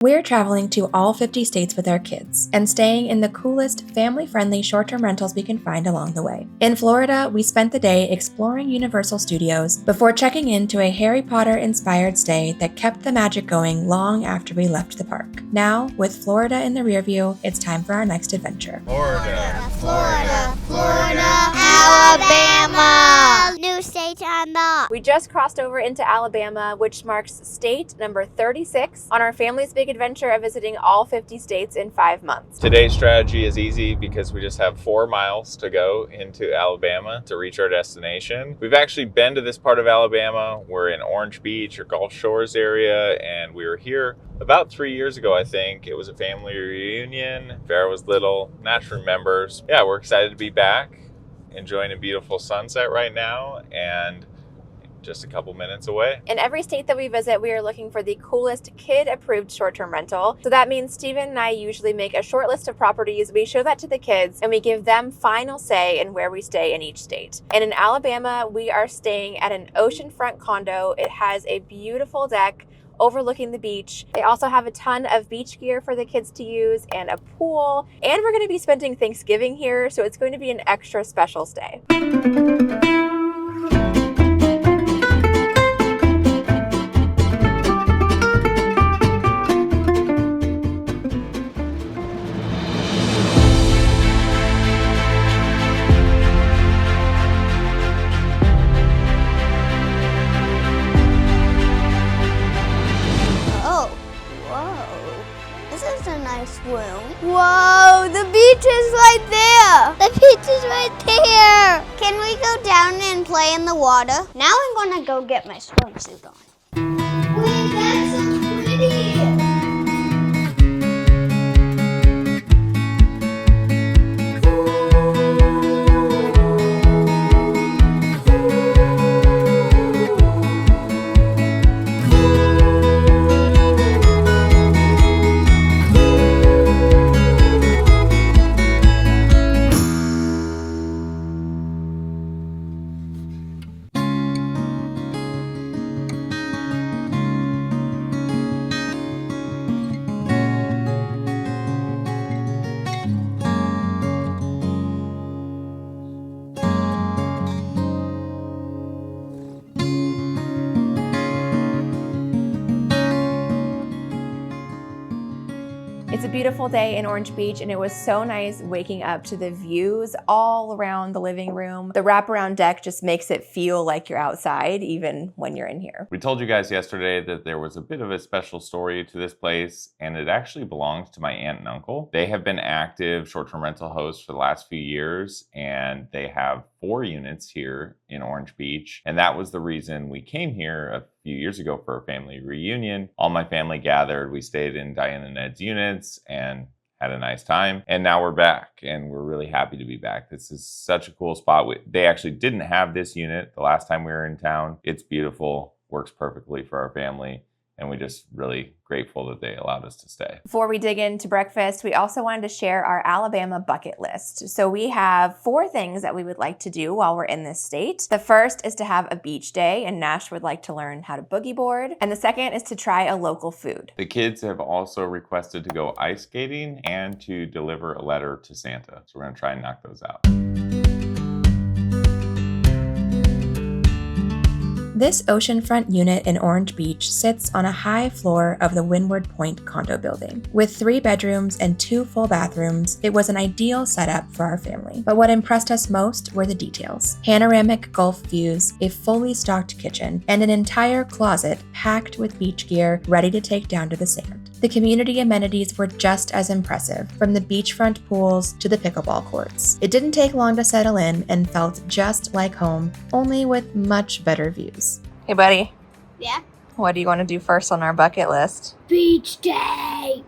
We're traveling to all 50 states with our kids and staying in the coolest, family-friendly short-term rentals we can find along the way. In Florida, we spent the day exploring Universal Studios before checking into a Harry Potter-inspired stay that kept the magic going long after we left the park. Now, with Florida in the rearview, it's time for our next adventure. Florida, Alabama! New state unlocked. We just crossed over into Alabama, which marks state number 36 on our family's big adventure of visiting all 50 states in 5 months. Today's strategy is easy because we just have 4 miles to go into Alabama to reach our destination. We've actually been to this part of Alabama. We're in Orange Beach or Gulf Shores area, and we were here about 3 years ago, I think. It was a family reunion. Vera was little, Nash remembers. Yeah, we're excited to be back, enjoying a beautiful sunset right now, and just a couple minutes away. In every state that we visit, we are looking for the coolest kid-approved short-term rental. So that means Steven and I usually make a short list of properties. We show that to the kids and we give them final say in where we stay in each state. And in Alabama, we are staying at an oceanfront condo. It has a beautiful deck overlooking the beach. They also have a ton of beach gear for the kids to use and a pool. And we're going to be spending Thanksgiving here, so it's going to be an extra special stay. Whoa, the beach is right there. The beach is right there. Can we go down and play in the water? Now I'm gonna go get my swimsuit on. Wait, that's so pretty. It's a beautiful day in Orange Beach, and it was so nice waking up to the views all around the living room. The wraparound deck just makes it feel like you're outside, even when you're in here. We told you guys yesterday that there was a bit of a special story to this place, and it actually belongs to my aunt and uncle. They have been active short-term rental hosts for the last few years, and they have 4 units here in Orange Beach. And that was the reason we came here a few years ago for a family reunion. All my family gathered. We stayed in Diane and Ed's units and had a nice time. And now we're back, and we're really happy to be back. This is such a cool spot. They actually didn't have this unit the last time we were in town. It's beautiful, works perfectly for our family, and we're just really grateful that they allowed us to stay. Before we dig into breakfast, we also wanted to share our Alabama bucket list. So we have 4 things that we would like to do while we're in this state. The first is to have a beach day, and Nash would like to learn how to boogie board. And the second is to try a local food. The kids have also requested to go ice skating and to deliver a letter to Santa. So we're gonna try and knock those out. This oceanfront unit in Orange Beach sits on a high floor of the Windward Point condo building. With 3 bedrooms and 2 full bathrooms, it was an ideal setup for our family. But what impressed us most were the details. Panoramic Gulf views, a fully stocked kitchen, and an entire closet packed with beach gear ready to take down to the sand. The community amenities were just as impressive, from the beachfront pools to the pickleball courts. It didn't take long to settle in and felt just like home, only with much better views. Hey buddy. Yeah? What do you want to do first on our bucket list? Beach day!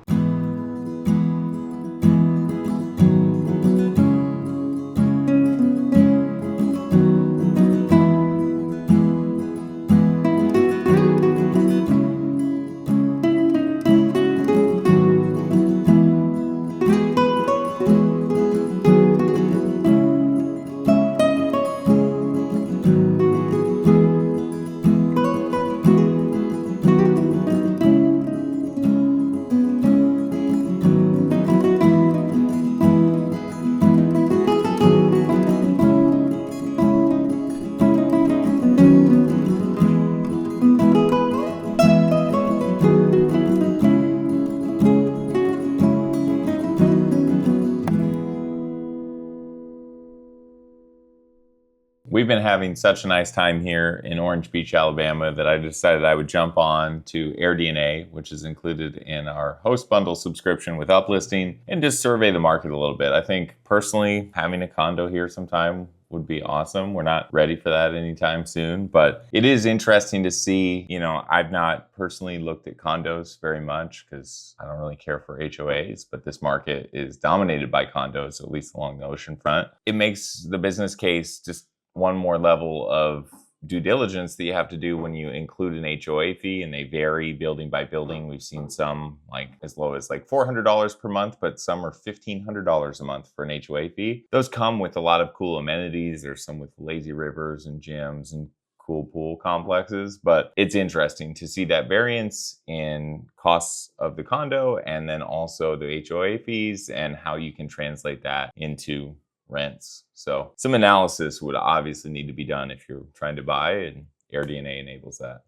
we've been having such a nice time here in Orange Beach, Alabama, that I decided I would jump on to AirDNA, which is included in our host bundle subscription with Uplisting, and just survey the market a little bit. I think personally, having a condo here sometime would be awesome. We're not ready for that anytime soon, but it is interesting to see. I've not personally looked at condos very much because I don't really care for HOAs, but this market is dominated by condos, at least along the oceanfront. It makes the business case just one more level of due diligence that you have to do when you include an HOA fee, and they vary building by building. We've seen some as low as $400 per month, but some are $1,500 a month for an HOA fee. Those come with a lot of cool amenities. There's some with lazy rivers and gyms and cool pool complexes, but it's interesting to see that variance in costs of the condo and then also the HOA fees and how you can translate that into rents. So some analysis would obviously need to be done if you're trying to buy, and AirDNA enables that.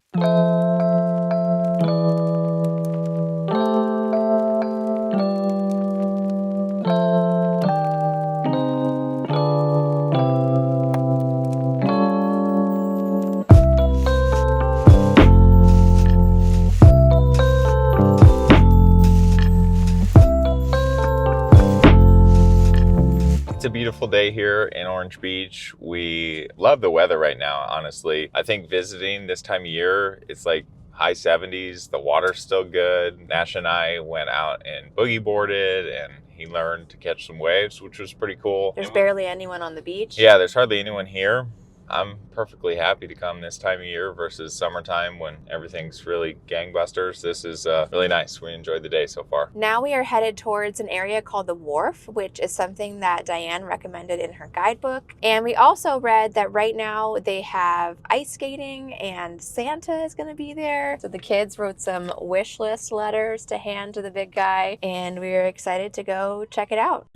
It's a beautiful day here in Orange Beach. We love the weather right now, honestly. I think visiting this time of year, it's high 70s. The water's still good. Nash and I went out and boogie boarded, and he learned to catch some waves, which was pretty cool. There's barely anyone on the beach. Yeah, there's hardly anyone here. I'm perfectly happy to come this time of year versus summertime when everything's really gangbusters. This is really nice. We enjoyed the day so far. Now we are headed towards an area called the Wharf, which is something that Diane recommended in her guidebook. And we also read that right now they have ice skating and Santa is going to be there. So the kids wrote some wish list letters to hand to the big guy, and we're excited to go check it out.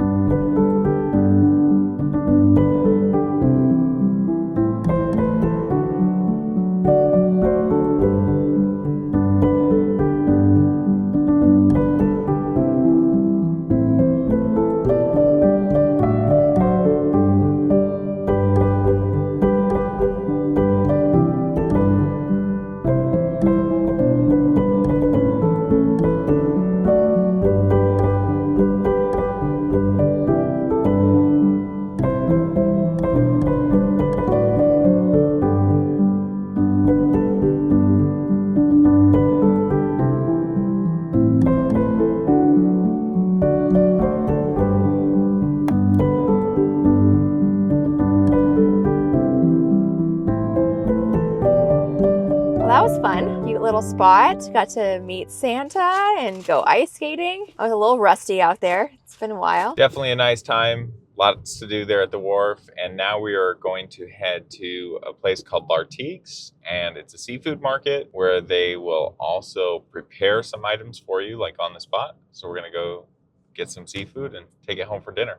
That was fun. Cute little spot. Got to meet Santa and go ice skating. I was a little rusty out there. It's been a while. Definitely a nice time. Lots to do there at the wharf. And now we are going to head to a place called Lartique's, and it's a seafood market where they will also prepare some items for you on the spot. So we're going to go get some seafood and take it home for dinner.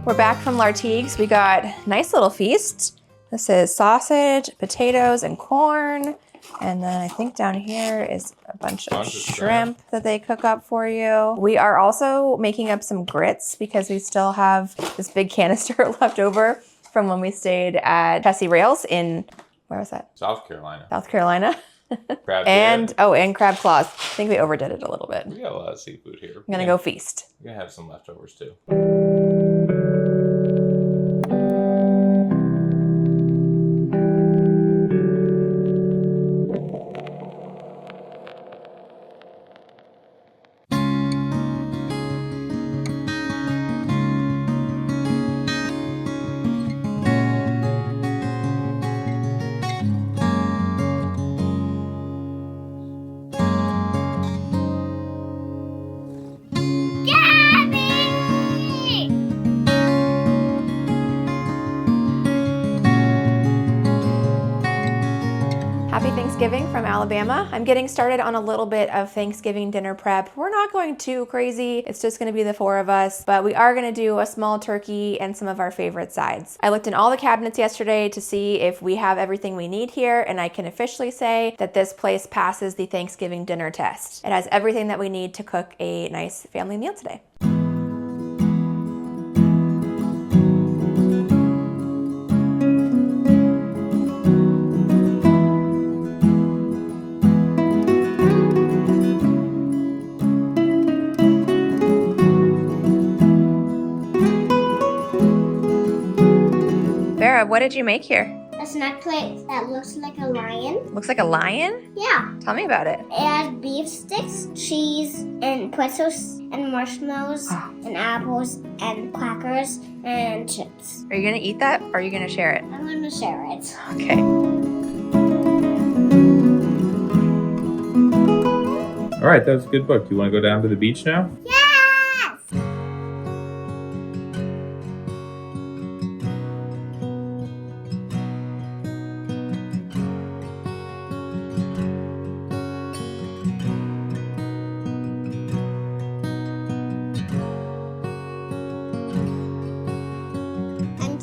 We're back from Lartique's. We got a nice little feast. This is sausage, potatoes, and corn. And then I think down here is a bunch of shrimp that they cook up for you. We are also making up some grits because we still have this big canister left over from when we stayed at Chessie Rails in, where was that? South Carolina. South Carolina. Crab and crab claws. I think we overdid it a little bit. We got a lot of seafood here. I'm gonna go feast. We're gonna have some leftovers too. Thanksgiving from Alabama. I'm getting started on a little bit of Thanksgiving dinner prep. We're not going too crazy. It's just gonna be the 4 of us, but we are gonna do a small turkey and some of our favorite sides. I looked in all the cabinets yesterday to see if we have everything we need here, and I can officially say that this place passes the Thanksgiving dinner test. It has everything that we need to cook a nice family meal today. What did you make here? A snack plate that looks like a lion. Looks like a lion? Yeah. Tell me about it. It has beef sticks, cheese, and pretzels, and marshmallows, and apples, and crackers, and chips. Are you gonna eat that, or are you gonna share it? I'm gonna share it. Okay. All right, that was a good book. Do you want to go down to the beach now? Yes!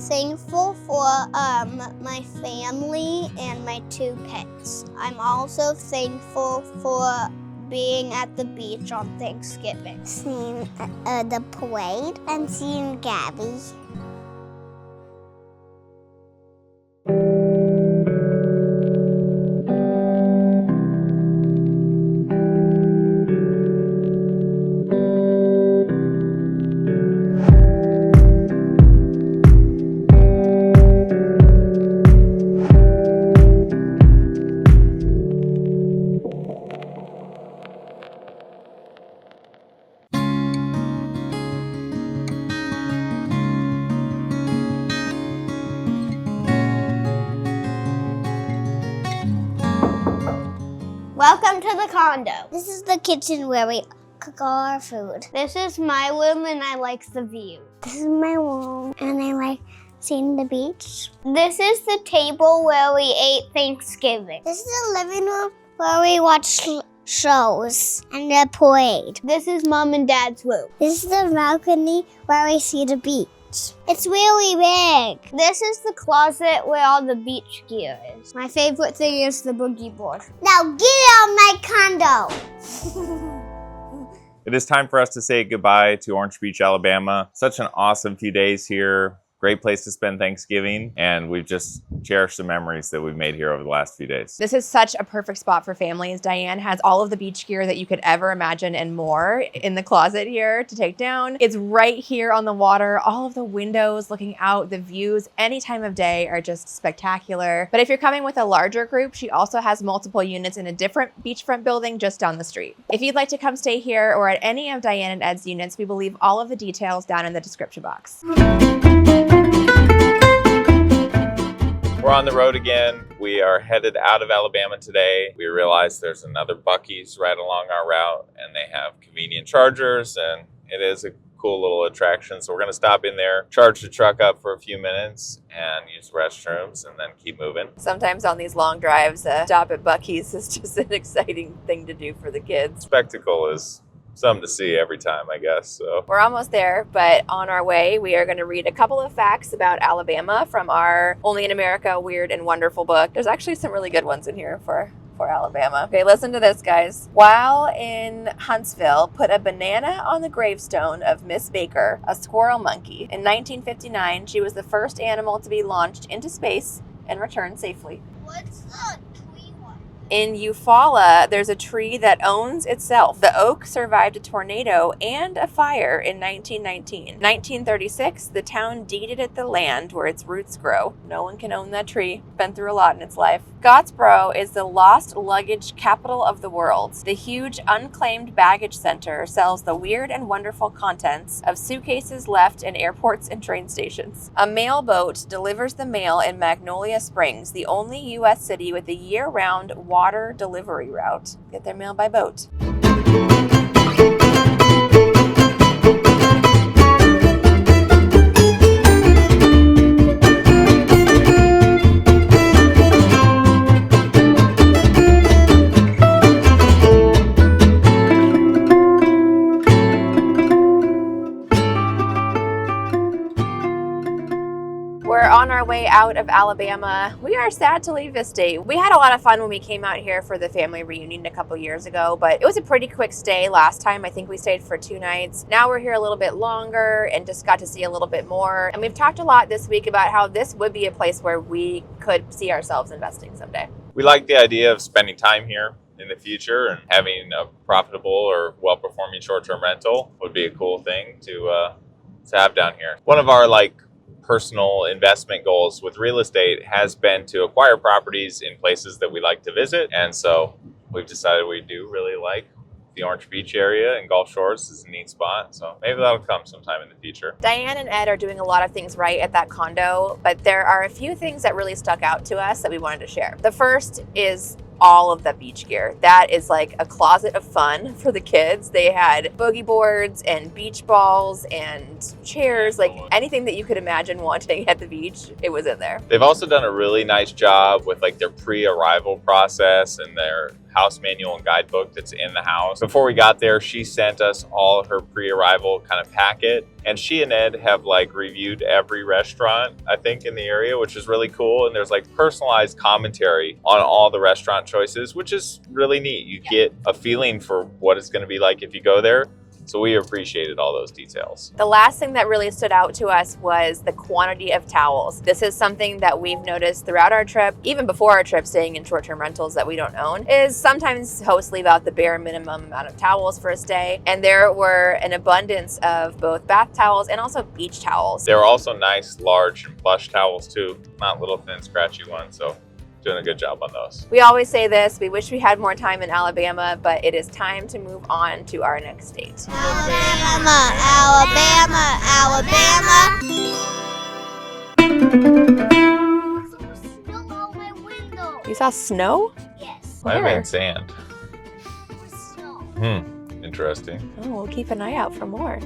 Thankful for my family and my 2 pets. I'm also thankful for being at the beach on Thanksgiving. Seeing the parade and seeing Gabby. Welcome to the condo. This is the kitchen where we cook all our food. This is my room and I like the view. This is my room and I like seeing the beach. This is the table where we ate Thanksgiving. This is the living room where we watch shows and the parade. This is Mom and Dad's room. This is the balcony where we see the beach. It's really big. This is the closet where all the beach gear is. My favorite thing is the boogie board. Now get out of my condo. It is time for us to say goodbye to Orange Beach, Alabama. Such an awesome few days here. Great place to spend Thanksgiving, and we've just cherished the memories that we've made here over the last few days. This is such a perfect spot for families. Diane has all of the beach gear that you could ever imagine and more in the closet here to take down. It's right here on the water. All of the windows looking out, the views any time of day are just spectacular. But if you're coming with a larger group, she also has multiple units in a different beachfront building just down the street. If you'd like to come stay here or at any of Diane and Ed's units, we will leave all of the details down in the description box. We're on the road again. We are headed out of Alabama today. We realized there's another Buc-ee's right along our route, and they have convenient chargers, and it is a cool little attraction. So we're going to stop in there, charge the truck up for a few minutes, and use restrooms, and then keep moving. Sometimes on these long drives, a stop at Buc-ee's is just an exciting thing to do for the kids. Spectacle is something to see every time, I guess. So we're almost there, but on our way, we are going to read a couple of facts about Alabama from our Only in America Weird and Wonderful book. There's actually some really good ones in here for Alabama. Okay, listen to this, guys. While in Huntsville, put a banana on the gravestone of Miss Baker, a squirrel monkey. In 1959, she was the first animal to be launched into space and returned safely. What's the tree one? In Eufaula, there's a tree that owns itself. The oak survived a tornado and a fire in 1919. 1936, the town deeded it the land where its roots grow. No one can own that tree. Been through a lot in its life. Scottsboro is the lost luggage capital of the world. The huge unclaimed baggage center sells the weird and wonderful contents of suitcases left in airports and train stations. A mail boat delivers the mail in Magnolia Springs, the only U.S. city with a year-round water delivery route. Get their mail by boat. way out of Alabama, we are sad to leave this state. We had a lot of fun when we came out here for the family reunion a couple years ago, but it was a pretty quick stay last time. I think we stayed for 2 nights. Now we're here a little bit longer and just got to see a little bit more. And we've talked a lot this week about how this would be a place where we could see ourselves investing someday. We like the idea of spending time here in the future, and having a profitable or well-performing short-term rental would be a cool thing to have down here. One of our personal investment goals with real estate has been to acquire properties in places that we like to visit, and so we've decided we do really like the Orange Beach area, and Gulf Shores is a neat spot, so maybe that'll come sometime in the future. Diane and Ed are doing a lot of things right at that condo, but there are a few things that really stuck out to us that we wanted to share. The first is all of the beach gear. That is like a closet of fun for the kids. They had boogie boards and beach balls and chairs, like anything that you could imagine wanting at the beach, it was in there. They've also done a really nice job with their pre-arrival process and their house manual and guidebook that's in the house. Before we got there, she sent us all her pre-arrival kind of packet, and she and Ed have reviewed every restaurant, I think, in the area, which is really cool. And there's personalized commentary on all the restaurant choices, which is really neat. You get a feeling for what it's going to be like if you go there. So we appreciated all those details. The last thing that really stood out to us was the quantity of towels. This is something that we've noticed throughout our trip, even before our trip, staying in short-term rentals that we don't own, is sometimes hosts leave out the bare minimum amount of towels for a stay. And there were an abundance of both bath towels and also beach towels. There were also nice, large, and plush towels too, not little, thin, scratchy ones. So doing a good job on those. We always say this, we wish we had more time in Alabama, but it is time to move on to our next state. Alabama, Alabama, Alabama. Snow out my window. You saw snow? Yes. I Where? meant sand. Snow. Interesting. Oh, we'll keep an eye out for more.